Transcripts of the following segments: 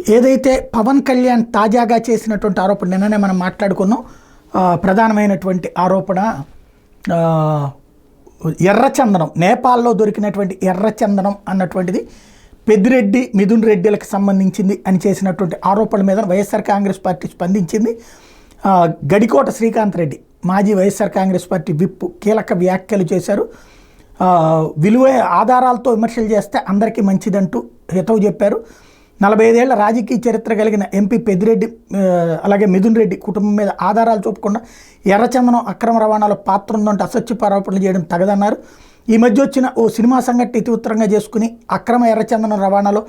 ఏదైతే పవన్ కళ్యాణ్ తాజాగా చేసినటువంటి ఆరోపణ నిన్ననే మనం మాట్లాడుకున్నాం. ప్రధానమైనటువంటి ఆరోపణ ఎర్రచందనం, నేపాల్లో దొరికినటువంటి ఎర్రచందనం అన్నటువంటిది పెద్దిరెడ్డి మిథున్ రెడ్డిలకు సంబంధించింది అని చేసినటువంటి ఆరోపణల మీద వైఎస్ఆర్ కాంగ్రెస్ పార్టీ స్పందించింది. గడికోట శ్రీకాంత్ రెడ్డి మాజీ వైఎస్ఆర్ కాంగ్రెస్ పార్టీ విప్ కీలక వ్యాఖ్యలు చేశారు. విలువ ఆధారాలతో విమర్శలు చేస్తే అందరికీ మంచిదంటూ హితవు చెప్పారు. 45 ఏళ్ల రాజకీయ చరిత్ర కలిగిన ఎంపీ పెద్దిరెడ్డి అలాగే మిథున్ రెడ్డి కుటుంబం మీద ఆధారాలు చూపకుండా ఎర్రచందనం అక్రమ రవాణాలో పాత్ర ఉందంటే అసత్యపు ఆరోపణలు చేయడం తగదన్నారు. ఈ మధ్య వచ్చిన ఓ సినిమా సంఘటన ఇతివృత్తంగా చేసుకుని అక్రమ ఎర్రచందనం రవాణాలో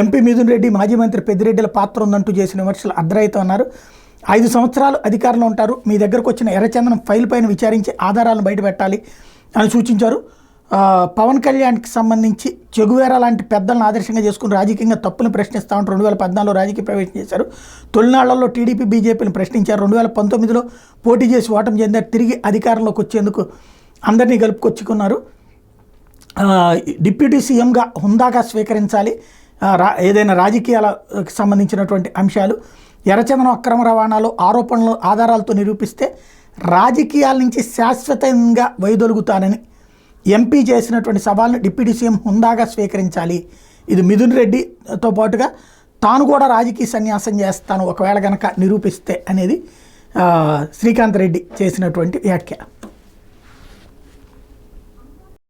ఎంపీ మిథున్ రెడ్డి మాజీ మంత్రి పెద్దిరెడ్డిల పాత్ర ఉందంటూ చేసిన విమర్శలు అర్ధరహితం అన్నారు. 5 సంవత్సరాలు అధికారంలో ఉంటారు, మీ దగ్గరకు వచ్చిన ఎర్రచందనం ఫైల్ పైన విచారించి ఆధారాలను బయటపెట్టాలి అని సూచించారు. పవన్ కళ్యాణ్కి సంబంధించి చెగువేరా లాంటి పెద్దలను ఆదర్శంగా చేసుకుని రాజకీయంగా తప్పులను ప్రశ్నిస్తామంటూ 2014లో రాజకీయ ప్రవేశం చేశారు. తొలినాళ్లలో టీడీపీ బీజేపీని ప్రశ్నించారు. 2019లో పోటీ చేసి ఓటమి చెందారు. తిరిగి అధికారంలోకి వచ్చేందుకు అందరినీ కలుపుకొచ్చుకున్నారు. డిప్యూటీ సీఎంగా హుందాగా స్వీకరించాలి ఏదైనా రాజకీయాలకు సంబంధించినటువంటి అంశాలు. ఎర్రచందనం అక్రమ రవాణాలో ఆరోపణలు ఆధారాలతో నిరూపిస్తే రాజకీయాల నుంచి శాశ్వతంగా వైదొలుగుతానని ఎంపీ చేసినటువంటి సవాల్ని డిప్యూటీ సీఎం హుందాగా స్వీకరించాలి. ఇది మిథున్ రెడ్డితో పాటుగా తాను కూడా రాజకీయ సన్యాసం చేస్తాను ఒకవేళ కనుక నిరూపిస్తే అనేది శ్రీకాంత్ రెడ్డి చేసినటువంటి వ్యాఖ్య.